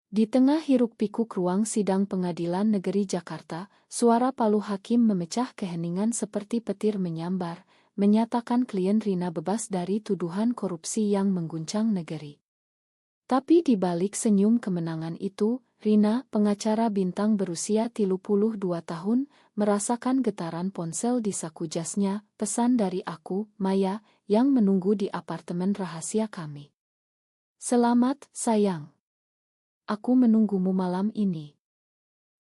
Di tengah hiruk-pikuk ruang sidang Pengadilan Negeri Jakarta, suara palu hakim memecah keheningan seperti petir menyambar, menyatakan klien Rina bebas dari tuduhan korupsi yang mengguncang negeri. Tapi di balik senyum kemenangan itu, Rina, pengacara bintang berusia 32 tahun, merasakan getaran ponsel di saku jasnya, pesan dari aku, Maya, yang menunggu di apartemen rahasia kami. Selamat, sayang. Aku menunggumu malam ini.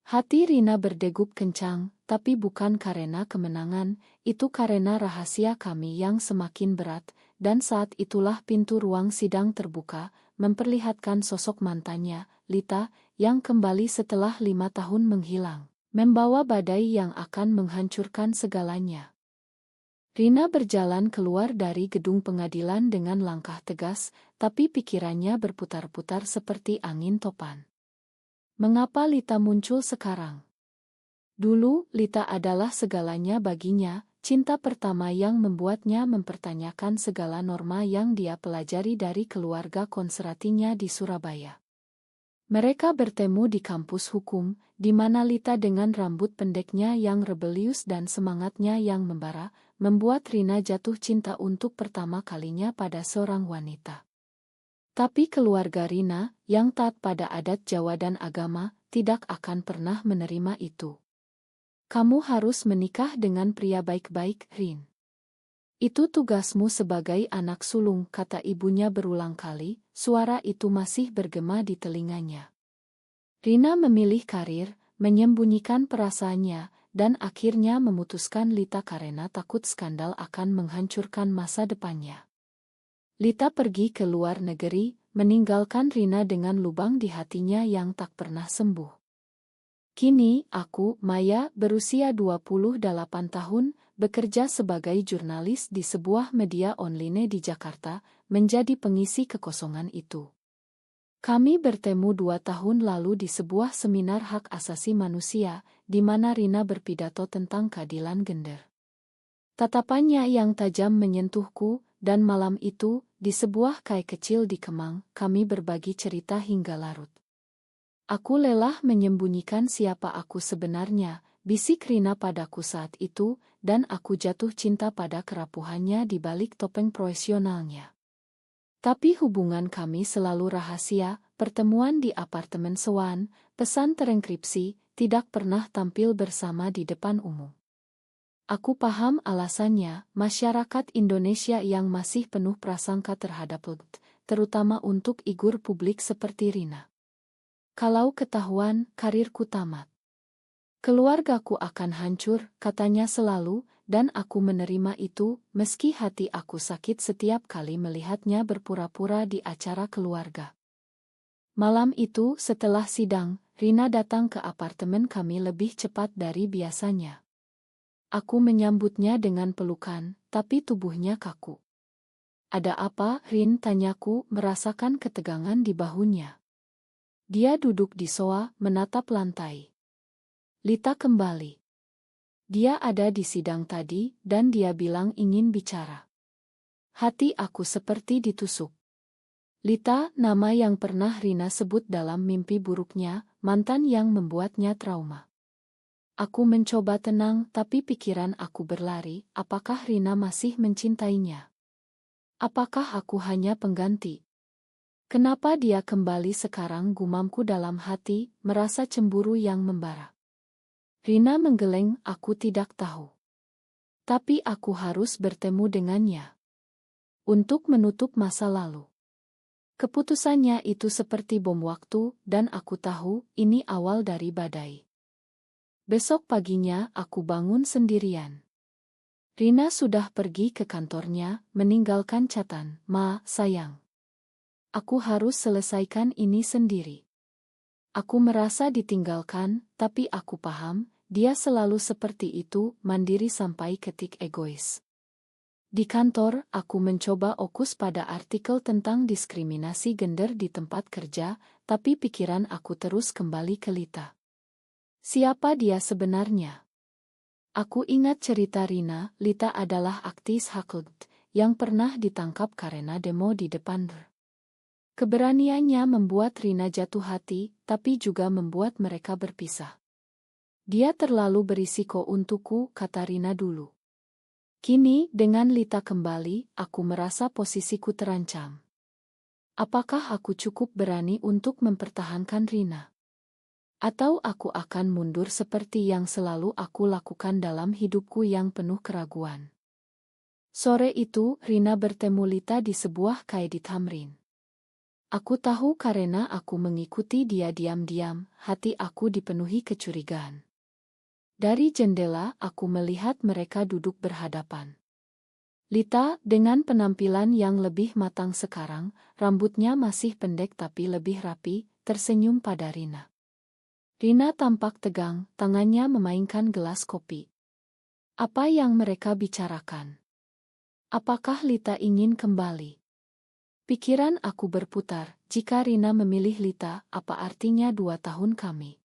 Hati Rina berdegup kencang, tapi bukan karena kemenangan, itu karena rahasia kami yang semakin berat, dan saat itulah pintu ruang sidang terbuka, memperlihatkan sosok mantannya, Lita, yang kembali setelah 5 tahun menghilang, membawa badai yang akan menghancurkan segalanya. Rina berjalan keluar dari gedung pengadilan dengan langkah tegas, tapi pikirannya berputar-putar seperti angin topan. Mengapa Lita muncul sekarang? Dulu, Lita adalah segalanya baginya, cinta pertama yang membuatnya mempertanyakan segala norma yang dia pelajari dari keluarga konservatinya di Surabaya. Mereka bertemu di kampus hukum, di mana Lita dengan rambut pendeknya yang rebelius dan semangatnya yang membara, membuat Rina jatuh cinta untuk pertama kalinya pada seorang wanita. Tapi keluarga Rina, yang taat pada adat Jawa dan agama, tidak akan pernah menerima itu. Kamu harus menikah dengan pria baik-baik, Rin. Itu tugasmu sebagai anak sulung, kata ibunya berulang kali, suara itu masih bergema di telinganya. Rina memilih karir, menyembunyikan perasaannya, dan akhirnya memutuskan Lita karena takut skandal akan menghancurkan masa depannya. Lita pergi ke luar negeri, meninggalkan Rina dengan lubang di hatinya yang tak pernah sembuh. Kini, aku, Maya, berusia 28 tahun, bekerja sebagai jurnalis di sebuah media online di Jakarta, menjadi pengisi kekosongan itu. Kami bertemu 2 tahun lalu di sebuah seminar hak asasi manusia, di mana Rina berpidato tentang keadilan gender. Tatapannya yang tajam menyentuhku, dan malam itu, di sebuah kai kecil di Kemang, kami berbagi cerita hingga larut. Aku lelah menyembunyikan siapa aku sebenarnya, bisik Rina padaku saat itu, dan aku jatuh cinta pada kerapuhannya di balik topeng profesionalnya. Tapi hubungan kami selalu rahasia, pertemuan di apartemen sewan, pesan terenkripsi, tidak pernah tampil bersama di depan umum. Aku paham alasannya, masyarakat Indonesia yang masih penuh prasangka terhadap LGBT, terutama untuk figur publik seperti Rina. Kalau ketahuan, karirku tamat. Keluargaku akan hancur, katanya selalu, dan aku menerima itu, meski hati aku sakit setiap kali melihatnya berpura-pura di acara keluarga. Malam itu, setelah sidang, Rina datang ke apartemen kami lebih cepat dari biasanya. Aku menyambutnya dengan pelukan, tapi tubuhnya kaku. Ada apa, Rin? Tanyaku, merasakan ketegangan di bahunya. Dia duduk di sofa, menatap lantai. Lita kembali. Dia ada di sidang tadi, dan dia bilang ingin bicara. Hati aku seperti ditusuk. Lita, nama yang pernah Rina sebut dalam mimpi buruknya, mantan yang membuatnya trauma. Aku mencoba tenang, tapi pikiran aku berlari, apakah Rina masih mencintainya? Apakah aku hanya pengganti? Kenapa dia kembali sekarang, gumamku dalam hati, merasa cemburu yang membara. Rina menggeleng, aku tidak tahu. Tapi aku harus bertemu dengannya. Untuk menutup masa lalu. Keputusannya itu seperti bom waktu, dan aku tahu, ini awal dari badai. Besok paginya, aku bangun sendirian. Rina sudah pergi ke kantornya, meninggalkan catatan, Ma, sayang. Aku harus selesaikan ini sendiri. Aku merasa ditinggalkan, tapi aku paham, dia selalu seperti itu, mandiri sampai ketik egois. Di kantor, aku mencoba fokus pada artikel tentang diskriminasi gender di tempat kerja, tapi pikiran aku terus kembali ke Lita. Siapa dia sebenarnya? Aku ingat cerita Rina, Lita adalah aktivis hak LGBT yang pernah ditangkap karena demo di depan Keberaniannya membuat Rina jatuh hati, tapi juga membuat mereka berpisah. Dia terlalu berisiko untukku, kata Rina dulu. Kini, dengan Lita kembali, aku merasa posisiku terancam. Apakah aku cukup berani untuk mempertahankan Rina? Atau aku akan mundur seperti yang selalu aku lakukan dalam hidupku yang penuh keraguan? Sore itu, Rina bertemu Lita di sebuah cafe di Tamrin. Aku tahu karena aku mengikuti dia diam-diam, hati aku dipenuhi kecurigaan. Dari jendela, aku melihat mereka duduk berhadapan. Lita, dengan penampilan yang lebih matang sekarang, rambutnya masih pendek tapi lebih rapi, tersenyum pada Rina. Rina tampak tegang, tangannya memainkan gelas kopi. Apa yang mereka bicarakan? Apakah Lita ingin kembali? Pikiran aku berputar, jika Rina memilih Lita, apa artinya 2 tahun kami?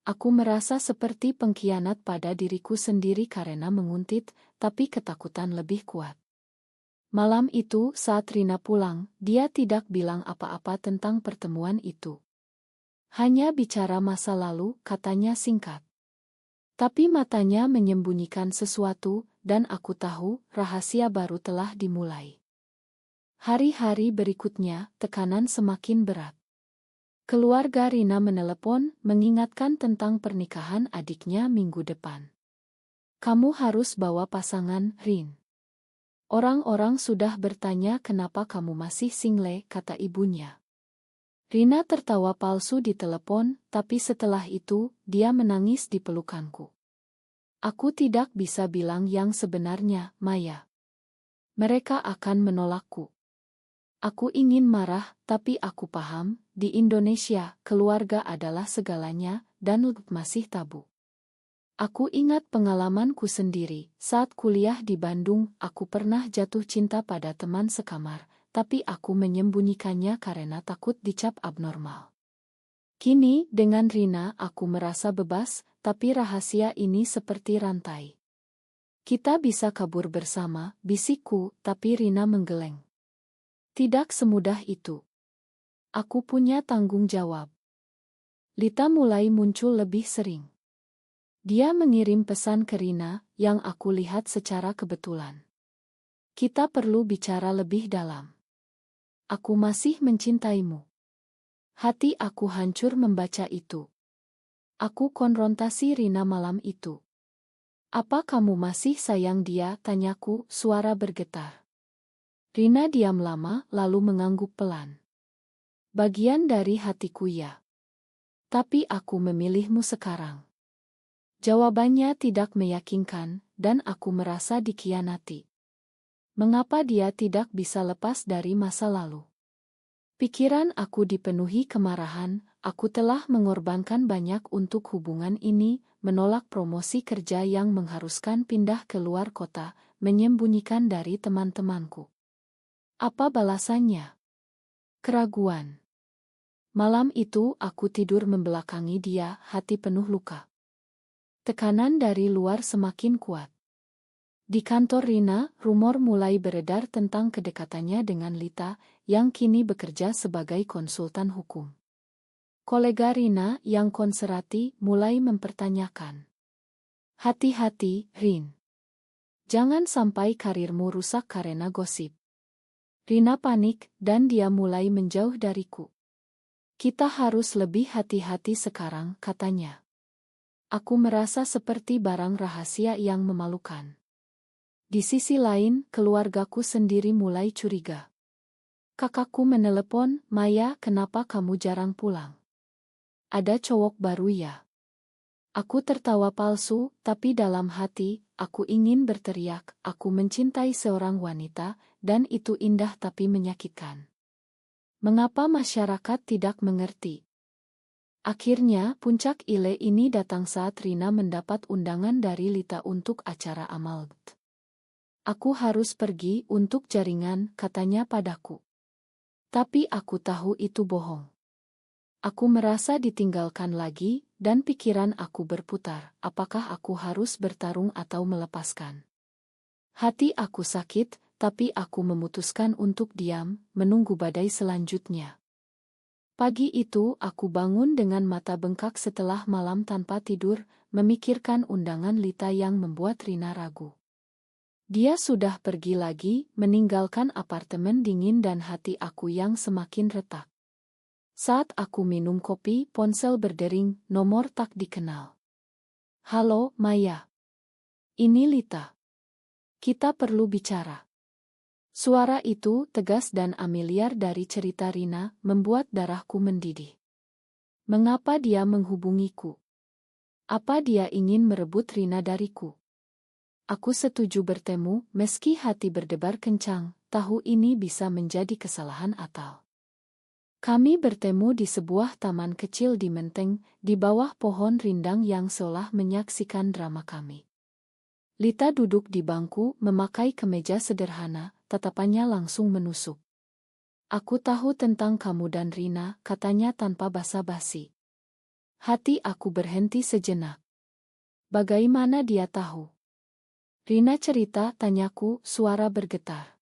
Aku merasa seperti pengkhianat pada diriku sendiri karena menguntit, tapi ketakutan lebih kuat. Malam itu, saat Rina pulang, dia tidak bilang apa-apa tentang pertemuan itu. Hanya bicara masa lalu, katanya singkat. Tapi matanya menyembunyikan sesuatu, dan aku tahu rahasia baru telah dimulai. Hari-hari berikutnya, tekanan semakin berat. Keluarga Rina menelepon, mengingatkan tentang pernikahan adiknya minggu depan. Kamu harus bawa pasangan, Rin. Orang-orang sudah bertanya kenapa kamu masih single, kata ibunya. Rina tertawa palsu di telepon, tapi setelah itu, dia menangis di pelukanku. Aku tidak bisa bilang yang sebenarnya, Maya. Mereka akan menolakku. Aku ingin marah, tapi aku paham, di Indonesia, keluarga adalah segalanya, dan masih tabu. Aku ingat pengalamanku sendiri, saat kuliah di Bandung, aku pernah jatuh cinta pada teman sekamar, tapi aku menyembunyikannya karena takut dicap abnormal. Kini, dengan Rina, aku merasa bebas, tapi rahasia ini seperti rantai. Kita bisa kabur bersama, bisikku, tapi Rina menggeleng. Tidak semudah itu. Aku punya tanggung jawab. Lita mulai muncul lebih sering. Dia mengirim pesan ke Rina, yang aku lihat secara kebetulan. Kita perlu bicara lebih dalam. Aku masih mencintaimu. Hati aku hancur membaca itu. Aku konfrontasi Rina malam itu. Apa kamu masih sayang dia? Tanyaku, suara bergetar. Rina diam lama, lalu mengangguk pelan. Bagian dari hatiku ya. Tapi aku memilihmu sekarang. Jawabannya tidak meyakinkan, dan aku merasa dikhianati. Mengapa dia tidak bisa lepas dari masa lalu? Pikiran aku dipenuhi kemarahan, aku telah mengorbankan banyak untuk hubungan ini, menolak promosi kerja yang mengharuskan pindah ke luar kota, menyembunyikan dari teman-temanku. Apa balasannya? Keraguan. Malam itu aku tidur membelakangi dia, hati penuh luka. Tekanan dari luar semakin kuat. Di kantor Rina, rumor mulai beredar tentang kedekatannya dengan Lita, yang kini bekerja sebagai konsultan hukum. Kolega Rina, yang konservatif, mulai mempertanyakan. Hati-hati, Rin. Jangan sampai karirmu rusak karena gosip. Rina panik, dan dia mulai menjauh dariku. Kita harus lebih hati-hati sekarang, katanya. Aku merasa seperti barang rahasia yang memalukan. Di sisi lain, keluargaku sendiri mulai curiga. Kakakku menelepon, Maya, kenapa kamu jarang pulang? Ada cowok baru ya? Aku tertawa palsu, tapi dalam hati, aku ingin berteriak, aku mencintai seorang wanita, dan itu indah tapi menyakitkan. Mengapa masyarakat tidak mengerti? Akhirnya, puncak ile ini datang saat Rina mendapat undangan dari Lita untuk acara amal. Aku harus pergi untuk jaringan, katanya padaku. Tapi aku tahu itu bohong. Aku merasa ditinggalkan lagi, dan pikiran aku berputar, apakah aku harus bertarung atau melepaskan. Hati aku sakit, tapi aku memutuskan untuk diam, menunggu badai selanjutnya. Pagi itu aku bangun dengan mata bengkak setelah malam tanpa tidur, memikirkan undangan Lita yang membuat Rina ragu. Dia sudah pergi lagi, meninggalkan apartemen dingin dan hati aku yang semakin retak. Saat aku minum kopi, ponsel berdering, nomor tak dikenal. Halo, Maya. Ini Lita. Kita perlu bicara. Suara itu, tegas dan familiar dari cerita Rina, membuat darahku mendidih. Mengapa dia menghubungiku? Apa dia ingin merebut Rina dariku? Aku setuju bertemu, meski hati berdebar kencang, tahu ini bisa menjadi kesalahan Atal. Kami bertemu di sebuah taman kecil di Menteng, di bawah pohon rindang yang seolah menyaksikan drama kami. Lita duduk di bangku, memakai kemeja sederhana, tatapannya langsung menusuk. Aku tahu tentang kamu dan Rina, katanya tanpa basa-basi. Hati aku berhenti sejenak. Bagaimana dia tahu? Rina cerita, tanyaku, suara bergetar.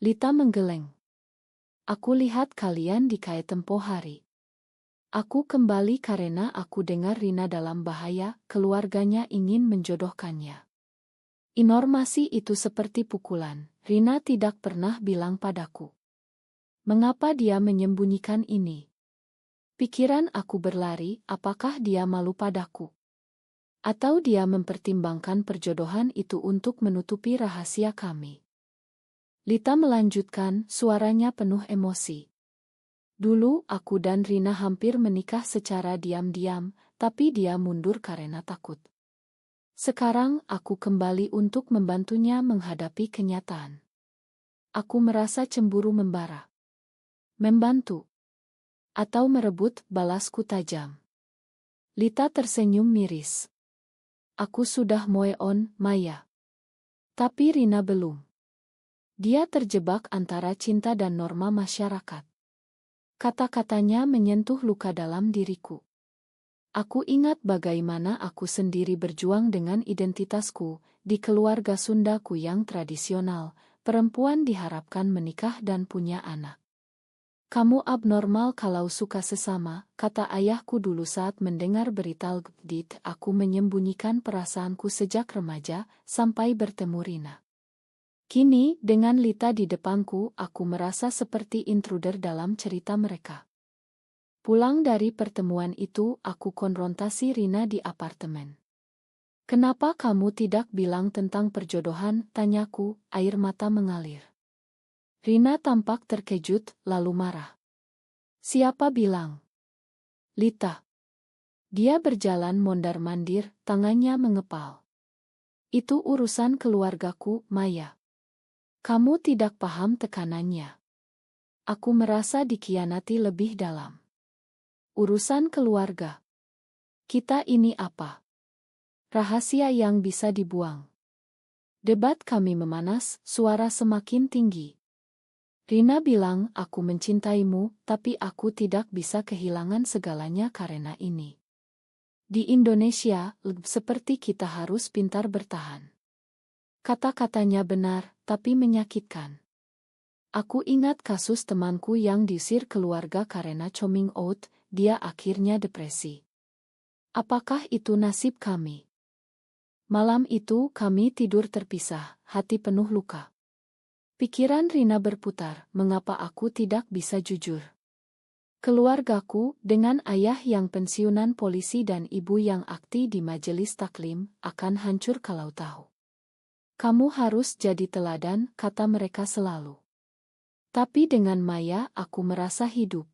Lita menggeleng. Aku lihat kalian di KAI tempo hari. Aku kembali karena aku dengar Rina dalam bahaya, keluarganya ingin menjodohkannya. Informasi itu seperti pukulan, Rina tidak pernah bilang padaku. Mengapa dia menyembunyikan ini? Pikiran aku berlari, apakah dia malu padaku? Atau dia mempertimbangkan perjodohan itu untuk menutupi rahasia kami? Lita melanjutkan, suaranya penuh emosi. Dulu aku dan Rina hampir menikah secara diam-diam, tapi dia mundur karena takut. Sekarang aku kembali untuk membantunya menghadapi kenyataan. Aku merasa cemburu membara. Membantu. Atau merebut, balasku tajam. Lita tersenyum miris. Aku sudah move on, Maya. Tapi Rina belum. Dia terjebak antara cinta dan norma masyarakat. Kata-katanya menyentuh luka dalam diriku. Aku ingat bagaimana aku sendiri berjuang dengan identitasku, di keluarga Sundaku yang tradisional, perempuan diharapkan menikah dan punya anak. Kamu abnormal kalau suka sesama, kata ayahku dulu saat mendengar berita Gdit. Aku menyembunyikan perasaanku sejak remaja, sampai bertemu Rina. Kini, dengan Lita di depanku, aku merasa seperti intruder dalam cerita mereka. Pulang dari pertemuan itu, aku konfrontasi Rina di apartemen. Kenapa kamu tidak bilang tentang perjodohan, tanyaku, air mata mengalir. Rina tampak terkejut, lalu marah. Siapa bilang? Lita. Dia berjalan mondar-mandir, tangannya mengepal. Itu urusan keluargaku, Maya. Kamu tidak paham tekanannya. Aku merasa dikhianati lebih dalam. Urusan keluarga. Kita ini apa? Rahasia yang bisa dibuang. Debat kami memanas, suara semakin tinggi. Rina bilang, aku mencintaimu, tapi aku tidak bisa kehilangan segalanya karena ini. Di Indonesia, seperti kita harus pintar bertahan. Kata-katanya benar, tapi menyakitkan. Aku ingat kasus temanku yang diusir keluarga karena coming out, dia akhirnya depresi. Apakah itu nasib kami? Malam itu kami tidur terpisah, hati penuh luka. Pikiran Rina berputar, mengapa aku tidak bisa jujur? Keluargaku, dengan ayah yang pensiunan polisi dan ibu yang aktif di majelis taklim, akan hancur kalau tahu. Kamu harus jadi teladan, kata mereka selalu. Tapi dengan Maya, aku merasa hidup.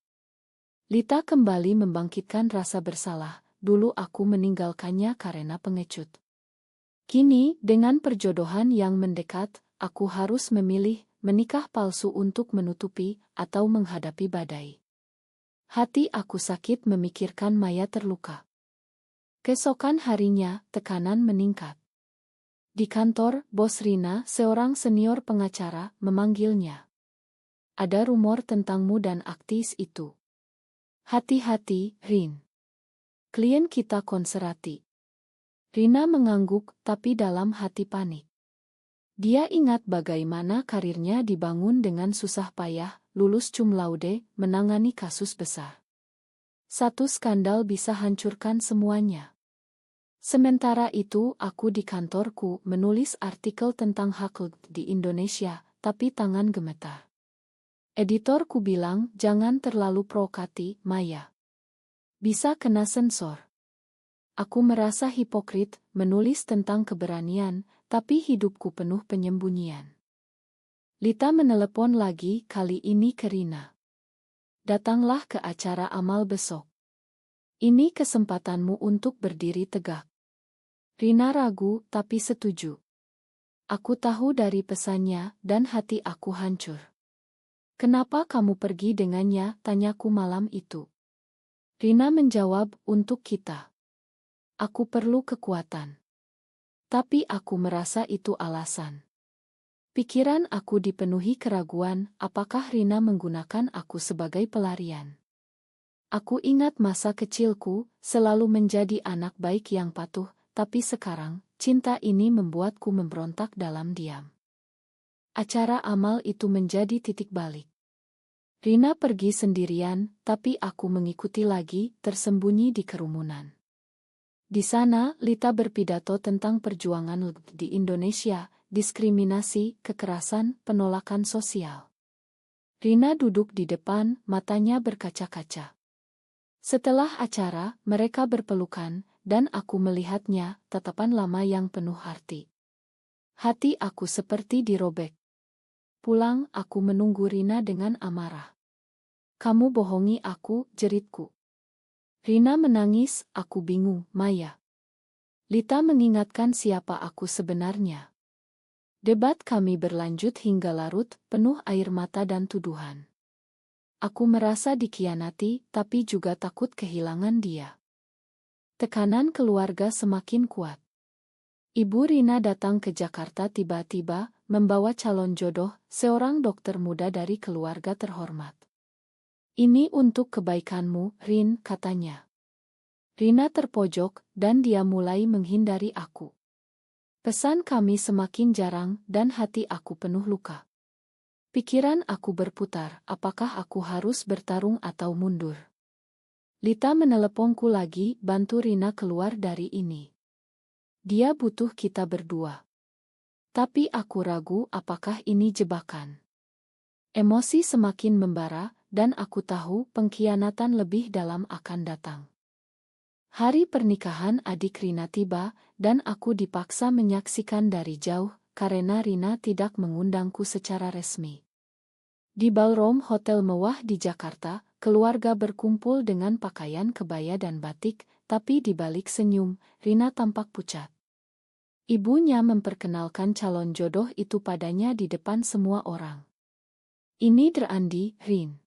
Lita kembali membangkitkan rasa bersalah, dulu aku meninggalkannya karena pengecut. Kini, dengan perjodohan yang mendekat, aku harus memilih, menikah palsu untuk menutupi, atau menghadapi badai. Hati aku sakit memikirkan Maya terluka. Keesokan harinya, tekanan meningkat. Di kantor, bos Rina, seorang senior pengacara, memanggilnya. Ada rumor tentangmu dan aktis itu. Hati-hati, Rin. Klien kita konserati. Rina mengangguk, tapi dalam hati panik. Dia ingat bagaimana karirnya dibangun dengan susah payah, lulus cum laude, menangani kasus besar. Satu skandal bisa hancurkan semuanya. Sementara itu, aku di kantorku menulis artikel tentang hak di Indonesia, tapi tangan gemetar. Editorku bilang, jangan terlalu provokatif, Maya. Bisa kena sensor. Aku merasa hipokrit, menulis tentang keberanian, tapi hidupku penuh penyembunyian. Lita menelepon lagi, kali ini ke Rina. Datanglah ke acara amal besok. Ini kesempatanmu untuk berdiri tegak. Rina ragu, tapi setuju. Aku tahu dari pesannya, dan hati aku hancur. Kenapa kamu pergi dengannya, tanyaku malam itu. Rina menjawab, untuk kita. Aku perlu kekuatan. Tapi aku merasa itu alasan. Pikiran aku dipenuhi keraguan, apakah Rina menggunakan aku sebagai pelarian. Aku ingat masa kecilku, selalu menjadi anak baik yang patuh, tapi sekarang, cinta ini membuatku memberontak dalam diam. Acara amal itu menjadi titik balik. Rina pergi sendirian, tapi aku mengikuti lagi, tersembunyi di kerumunan. Di sana, Lita berpidato tentang perjuangan di Indonesia, diskriminasi, kekerasan, penolakan sosial. Rina duduk di depan, matanya berkaca-kaca. Setelah acara, mereka berpelukan, dan aku melihatnya, tatapan lama yang penuh arti. Hati aku seperti dirobek. Pulang, aku menunggu Rina dengan amarah. Kamu bohongi aku, jeritku. Rina menangis, aku bingung, Maya. Lita mengingatkan siapa aku sebenarnya. Debat kami berlanjut hingga larut, penuh air mata dan tuduhan. Aku merasa dikhianati, tapi juga takut kehilangan dia. Tekanan keluarga semakin kuat. Ibu Rina datang ke Jakarta tiba-tiba, membawa calon jodoh, seorang dokter muda dari keluarga terhormat. Ini untuk kebaikanmu, Rin, katanya. Rina terpojok, dan dia mulai menghindari aku. Pesan kami semakin jarang, dan hati aku penuh luka. Pikiran aku berputar, apakah aku harus bertarung atau mundur? Lita meneleponku lagi, bantu Rina keluar dari ini. Dia butuh kita berdua. Tapi aku ragu apakah ini jebakan. Emosi semakin membara, dan aku tahu pengkhianatan lebih dalam akan datang. Hari pernikahan adik Rina tiba, dan aku dipaksa menyaksikan dari jauh, karena Rina tidak mengundangku secara resmi. Di ballroom hotel mewah di Jakarta, keluarga berkumpul dengan pakaian kebaya dan batik, tapi di balik senyum, Rina tampak pucat. Ibunya memperkenalkan calon jodoh itu padanya di depan semua orang. Ini Andi, Rin.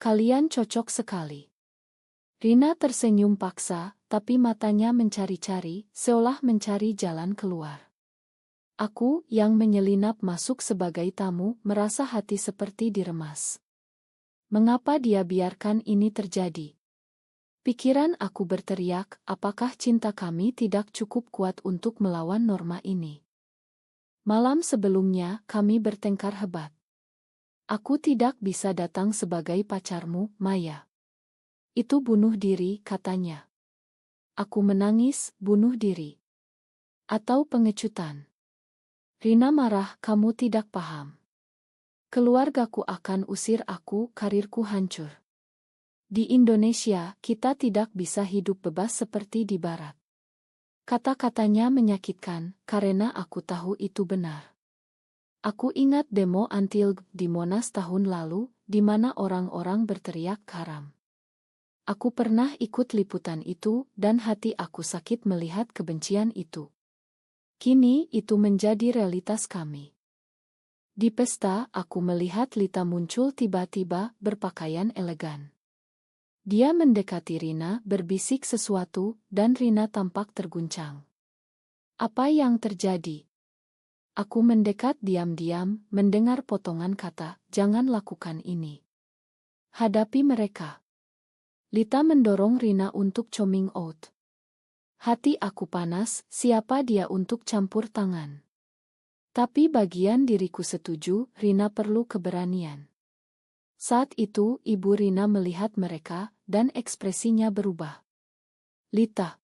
Kalian cocok sekali. Rina tersenyum paksa, tapi matanya mencari-cari, seolah mencari jalan keluar. Aku, yang menyelinap masuk sebagai tamu, merasa hati seperti diremas. Mengapa dia biarkan ini terjadi? Pikiran aku berteriak, apakah cinta kami tidak cukup kuat untuk melawan norma ini? Malam sebelumnya, kami bertengkar hebat. Aku tidak bisa datang sebagai pacarmu, Maya. Itu bunuh diri, katanya. Aku menangis, bunuh diri. Atau pengecutan. Rina marah, kamu tidak paham. Keluargaku akan usir aku, karirku hancur. Di Indonesia, kita tidak bisa hidup bebas seperti di Barat. Kata-katanya menyakitkan, karena aku tahu itu benar. Aku ingat demo anti-LGBTQ di Monas tahun lalu, di mana orang-orang berteriak haram. Aku pernah ikut liputan itu, dan hati aku sakit melihat kebencian itu. Kini itu menjadi realitas kami. Di pesta, aku melihat Lita muncul tiba-tiba, berpakaian elegan. Dia mendekati Rina, berbisik sesuatu, dan Rina tampak terguncang. Apa yang terjadi? Aku mendekat diam-diam, mendengar potongan kata, jangan lakukan ini. Hadapi mereka. Lita mendorong Rina untuk coming out. Hati aku panas, siapa dia untuk campur tangan? Tapi bagian diriku setuju, Rina perlu keberanian. Saat itu, Ibu Rina melihat mereka, dan ekspresinya berubah. Lita,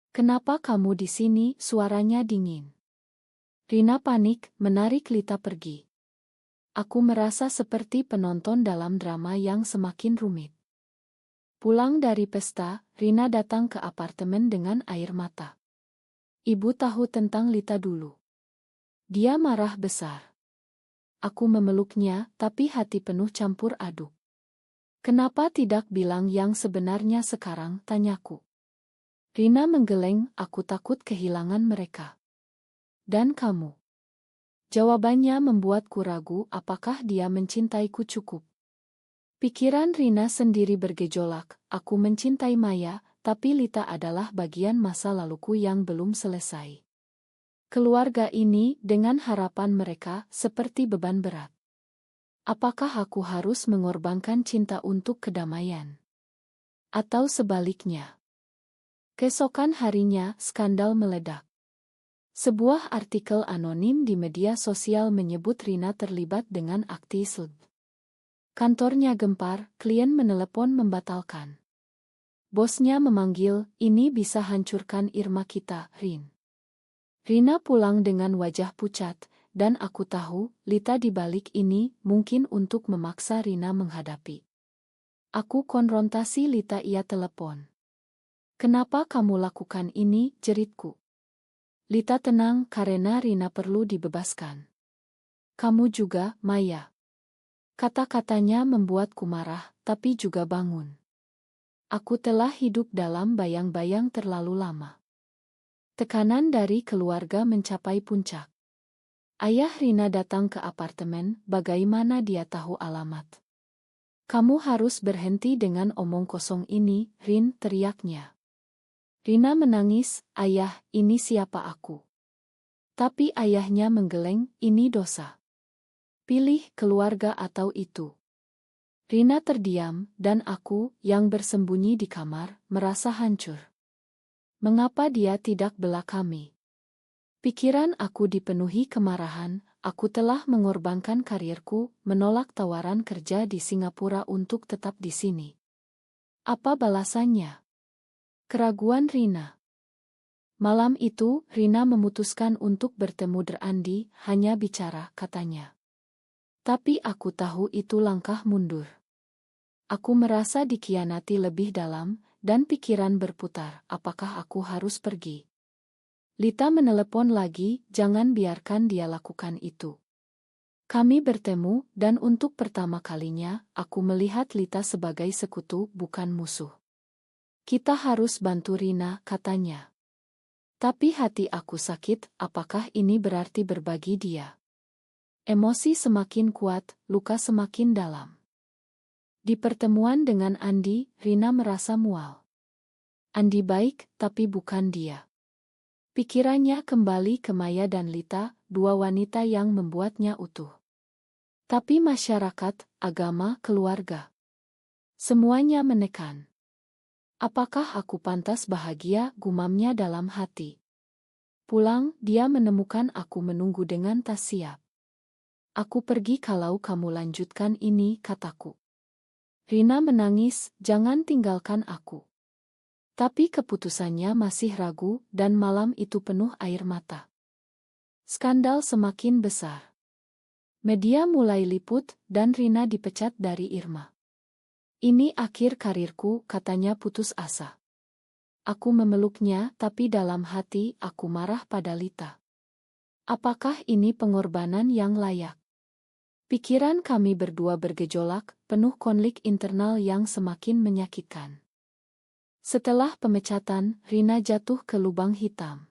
kenapa kamu di sini? Suaranya dingin. Rina panik, menarik Lita pergi. Aku merasa seperti penonton dalam drama yang semakin rumit. Pulang dari pesta, Rina datang ke apartemen dengan air mata. Ibu tahu tentang Lita dulu. Dia marah besar. Aku memeluknya, tapi hati penuh campur aduk. Kenapa tidak bilang yang sebenarnya sekarang, tanyaku. Rina menggeleng, aku takut kehilangan mereka. Dan kamu? Jawabannya membuatku ragu apakah dia mencintaiku cukup. Pikiran Rina sendiri bergejolak, aku mencintai Maya, tapi Lita adalah bagian masa laluku yang belum selesai. Keluarga ini, dengan harapan mereka, seperti beban berat. Apakah aku harus mengorbankan cinta untuk kedamaian? Atau sebaliknya? Keesokan harinya, skandal meledak. Sebuah artikel anonim di media sosial menyebut Rina terlibat dengan aktivis. Kantornya gempar, klien menelepon membatalkan. Bosnya memanggil, ini bisa hancurkan Irma kita, Rin. Rina pulang dengan wajah pucat, dan aku tahu, Lita di balik ini mungkin untuk memaksa Rina menghadapi. Aku konfrontasi Lita, ia telepon. Kenapa kamu lakukan ini, jeritku. Lita tenang, karena Rina perlu dibebaskan. Kamu juga, Maya. Kata-katanya membuatku marah, tapi juga bangun. Aku telah hidup dalam bayang-bayang terlalu lama. Tekanan dari keluarga mencapai puncak. Ayah Rina datang ke apartemen, bagaimana dia tahu alamat? Kamu harus berhenti dengan omong kosong ini, Rin, teriaknya. Rina menangis, ayah, ini siapa aku? Tapi ayahnya menggeleng, ini dosa. Pilih keluarga atau itu. Rina terdiam, dan aku, yang bersembunyi di kamar, merasa hancur. Mengapa dia tidak bela kami? Pikiran aku dipenuhi kemarahan, aku telah mengorbankan karirku, menolak tawaran kerja di Singapura untuk tetap di sini. Apa balasannya? Keraguan Rina. Malam itu, Rina memutuskan untuk bertemu Andi, hanya bicara, katanya. Tapi aku tahu itu langkah mundur. Aku merasa dikhianati lebih dalam, dan pikiran berputar, apakah aku harus pergi? Lita menelepon lagi, jangan biarkan dia lakukan itu. Kami bertemu, dan untuk pertama kalinya, aku melihat Lita sebagai sekutu, bukan musuh. Kita harus bantu Rina, katanya. Tapi hati aku sakit, apakah ini berarti berbagi dia? Emosi semakin kuat, luka semakin dalam. Di pertemuan dengan Andi, Rina merasa mual. Andi baik, tapi bukan dia. Pikirannya kembali ke Maya dan Lita, dua wanita yang membuatnya utuh. Tapi masyarakat, agama, keluarga. Semuanya menekan. Apakah aku pantas bahagia, gumamnya dalam hati. Pulang, dia menemukan aku menunggu dengan tas siap. Aku pergi kalau kamu lanjutkan ini, kataku. Rina menangis, jangan tinggalkan aku. Tapi keputusannya masih ragu, dan malam itu penuh air mata. Skandal semakin besar. Media mulai liput, dan Rina dipecat dari Irma. Ini akhir karirku, katanya putus asa. Aku memeluknya, tapi dalam hati aku marah pada Lita. Apakah ini pengorbanan yang layak? Pikiran kami berdua bergejolak, penuh konflik internal yang semakin menyakitkan. Setelah pemecatan, Rina jatuh ke lubang hitam.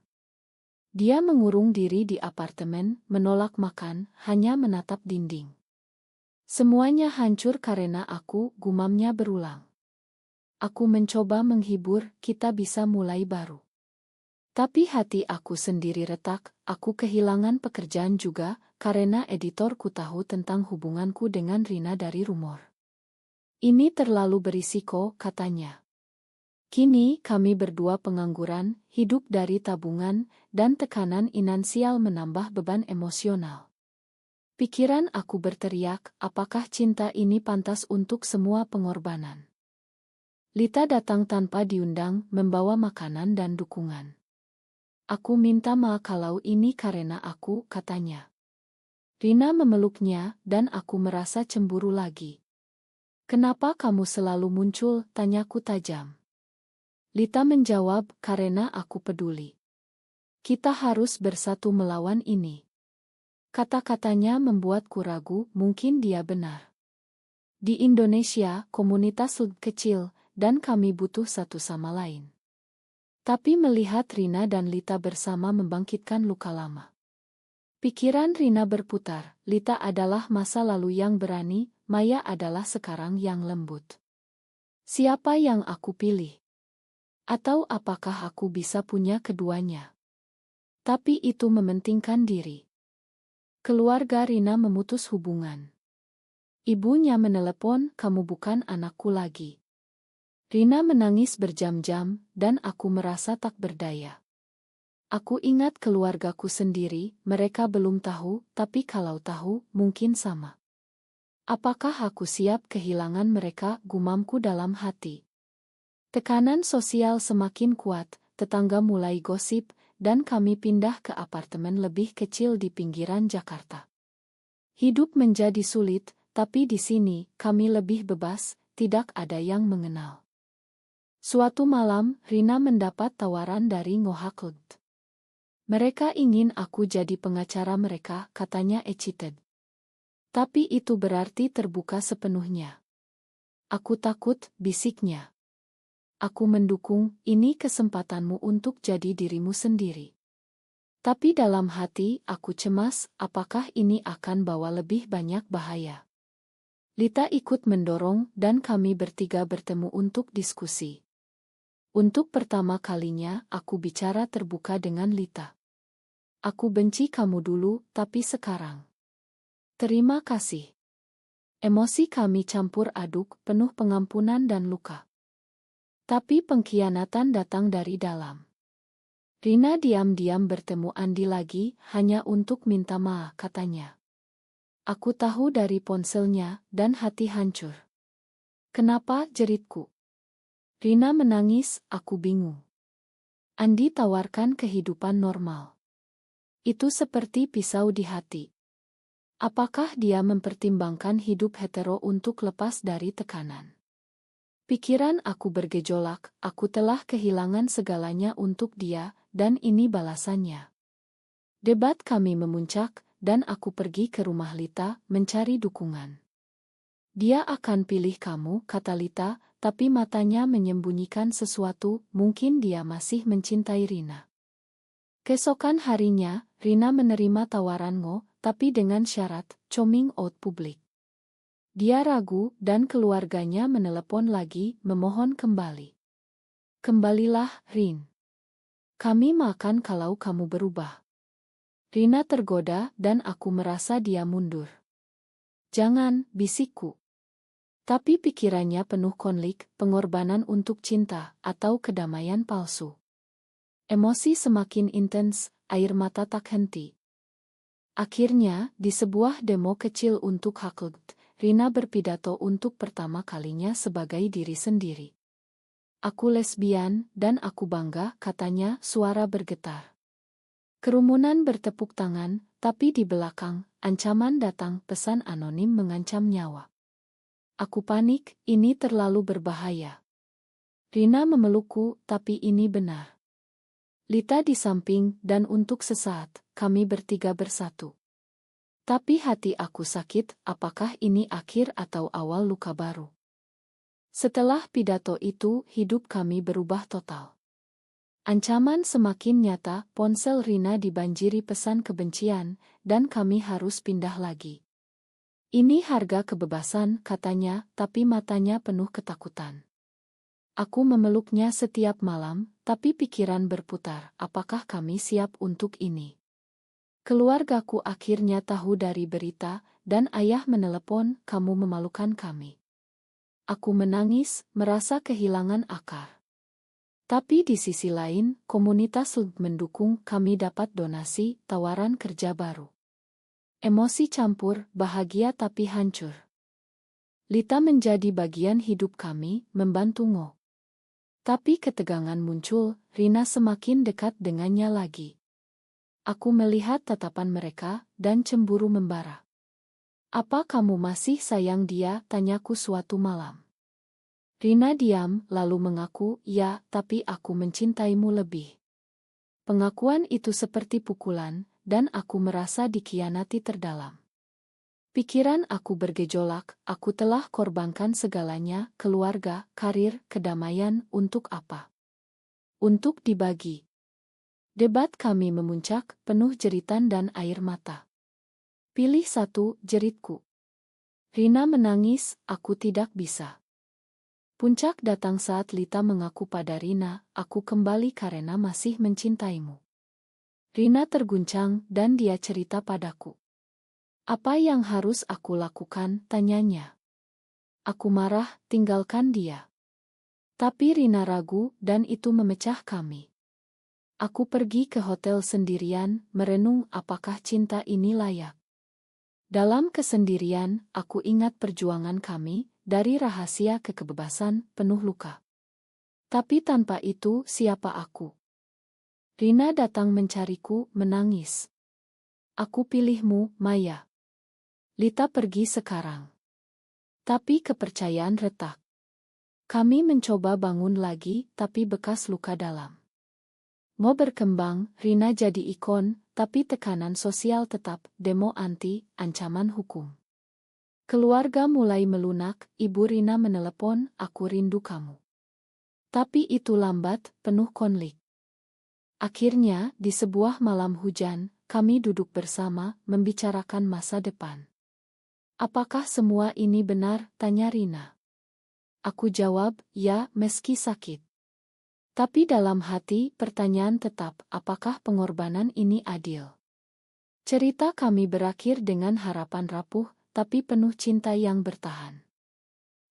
Dia mengurung diri di apartemen, menolak makan, hanya menatap dinding. Semuanya hancur karena aku, gumamnya berulang. Aku mencoba menghibur, kita bisa mulai baru. Tapi hati aku sendiri retak, aku kehilangan pekerjaan juga, karena editorku tahu tentang hubunganku dengan Rina dari rumor. Ini terlalu berisiko, katanya. Kini kami berdua pengangguran, hidup dari tabungan, dan tekanan finansial menambah beban emosional. Pikiran aku berteriak, apakah cinta ini pantas untuk semua pengorbanan? Lita datang tanpa diundang, membawa makanan dan dukungan. Aku minta maaf kalau ini karena aku, katanya. Rina memeluknya, dan aku merasa cemburu lagi. Kenapa kamu selalu muncul? Tanyaku tajam. Lita menjawab, karena aku peduli. Kita harus bersatu melawan ini. Kata-katanya membuatku ragu, mungkin dia benar. Di Indonesia, komunitas kecil, dan kami butuh satu sama lain. Tapi melihat Rina dan Lita bersama membangkitkan luka lama. Pikiran Rina berputar, Lita adalah masa lalu yang berani, Maya adalah sekarang yang lembut. Siapa yang aku pilih? Atau apakah aku bisa punya keduanya? Tapi itu mementingkan diri. Keluarga Rina memutus hubungan. Ibunya menelepon, kamu bukan anakku lagi. Rina menangis berjam-jam, dan aku merasa tak berdaya. Aku ingat keluargaku sendiri, mereka belum tahu, tapi kalau tahu, mungkin sama. Apakah aku siap kehilangan mereka, gumamku dalam hati. Tekanan sosial semakin kuat, tetangga mulai gosip, dan kami pindah ke apartemen lebih kecil di pinggiran Jakarta. Hidup menjadi sulit, tapi di sini, kami lebih bebas, tidak ada yang mengenal. Suatu malam, Rina mendapat tawaran dari Ngohakult. Mereka ingin aku jadi pengacara mereka, katanya excited. Tapi itu berarti terbuka sepenuhnya. Aku takut, bisiknya. Aku mendukung, ini kesempatanmu untuk jadi dirimu sendiri. Tapi dalam hati, aku cemas, apakah ini akan bawa lebih banyak bahaya. Lita ikut mendorong, dan kami bertiga bertemu untuk diskusi. Untuk pertama kalinya, aku bicara terbuka dengan Lita. Aku benci kamu dulu, tapi sekarang. Terima kasih. Emosi kami campur aduk, penuh pengampunan dan luka. Tapi pengkhianatan datang dari dalam. Rina diam-diam bertemu Andi lagi, hanya untuk minta maaf, katanya. Aku tahu dari ponselnya, dan hati hancur. Kenapa, jeritku? Rina menangis, aku bingung. Andi tawarkan kehidupan normal. Itu seperti pisau di hati. Apakah dia mempertimbangkan hidup hetero untuk lepas dari tekanan? Pikiran aku bergejolak, aku telah kehilangan segalanya untuk dia, dan ini balasannya. Debat kami memuncak, dan aku pergi ke rumah Lita, mencari dukungan. Dia akan pilih kamu, kata Lita, tapi matanya menyembunyikan sesuatu, mungkin dia masih mencintai Rina. Keesokan harinya, Rina menerima tawaran Ngo, tapi dengan syarat, coming out publik. Dia ragu, dan keluarganya menelepon lagi, memohon kembali. Kembalilah, Rin. Kami makan kalau kamu berubah. Rina tergoda, dan aku merasa dia mundur. Jangan, bisikku. Tapi pikirannya penuh konflik, pengorbanan untuk cinta, atau kedamaian palsu. Emosi semakin intens, air mata tak henti. Akhirnya, di sebuah demo kecil untuk Hakult, Rina berpidato untuk pertama kalinya sebagai diri sendiri. Aku lesbian, dan aku bangga, katanya, suara bergetar. Kerumunan bertepuk tangan, tapi di belakang, ancaman datang, pesan anonim mengancam nyawa. Aku panik, ini terlalu berbahaya. Rina memelukku, tapi ini benar. Lita di samping, dan untuk sesaat, kami bertiga bersatu. Tapi hati aku sakit, apakah ini akhir atau awal luka baru? Setelah pidato itu, hidup kami berubah total. Ancaman semakin nyata, ponsel Rina dibanjiri pesan kebencian, dan kami harus pindah lagi. Ini harga kebebasan, katanya, tapi matanya penuh ketakutan. Aku memeluknya setiap malam, tapi pikiran berputar, apakah kami siap untuk ini? Keluargaku akhirnya tahu dari berita, dan ayah menelepon, kamu memalukan kami. Aku menangis, merasa kehilangan akar. Tapi di sisi lain, komunitas mendukung kami dapat donasi, tawaran kerja baru. Emosi campur, bahagia tapi hancur. Lita menjadi bagian hidup kami, membantu Ngo. Tapi ketegangan muncul, Rina semakin dekat dengannya lagi. Aku melihat tatapan mereka, dan cemburu membara. Apa kamu masih sayang dia? Tanyaku suatu malam. Rina diam, lalu mengaku, ya, tapi aku mencintaimu lebih. Pengakuan itu seperti pukulan, dan aku merasa dikhianati terdalam. Pikiran aku bergejolak, aku telah korbankan segalanya, keluarga, karir, kedamaian, untuk apa? Untuk dibagi. Debat kami memuncak, penuh jeritan dan air mata. Pilih satu, jeritku. Rina menangis, aku tidak bisa. Puncak datang saat Lita mengaku pada Rina, aku kembali karena masih mencintaimu. Rina terguncang dan dia cerita padaku. Apa yang harus aku lakukan? Tanyanya. Aku marah, tinggalkan dia. Tapi Rina ragu dan itu memecah kami. Aku pergi ke hotel sendirian, merenung apakah cinta ini layak. Dalam kesendirian, aku ingat perjuangan kami, dari rahasia ke kebebasan, penuh luka. Tapi tanpa itu, siapa aku? Rina datang mencariku, menangis. Aku pilihmu, Maya. Lita pergi sekarang. Tapi kepercayaan retak. Kami mencoba bangun lagi, tapi bekas luka dalam. Mau berkembang, Rina jadi ikon, tapi tekanan sosial tetap, demo anti, ancaman hukum. Keluarga mulai melunak, Ibu Rina menelepon, aku rindu kamu. Tapi itu lambat, penuh konflik. Akhirnya, di sebuah malam hujan, kami duduk bersama, membicarakan masa depan. Apakah semua ini benar? Tanya Rina. Aku jawab, ya, meski sakit. Tapi dalam hati, pertanyaan tetap, apakah pengorbanan ini adil? Cerita kami berakhir dengan harapan rapuh, tapi penuh cinta yang bertahan.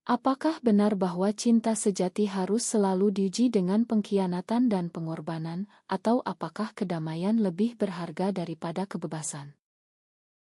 Apakah benar bahwa cinta sejati harus selalu diuji dengan pengkhianatan dan pengorbanan, atau apakah kedamaian lebih berharga daripada kebebasan?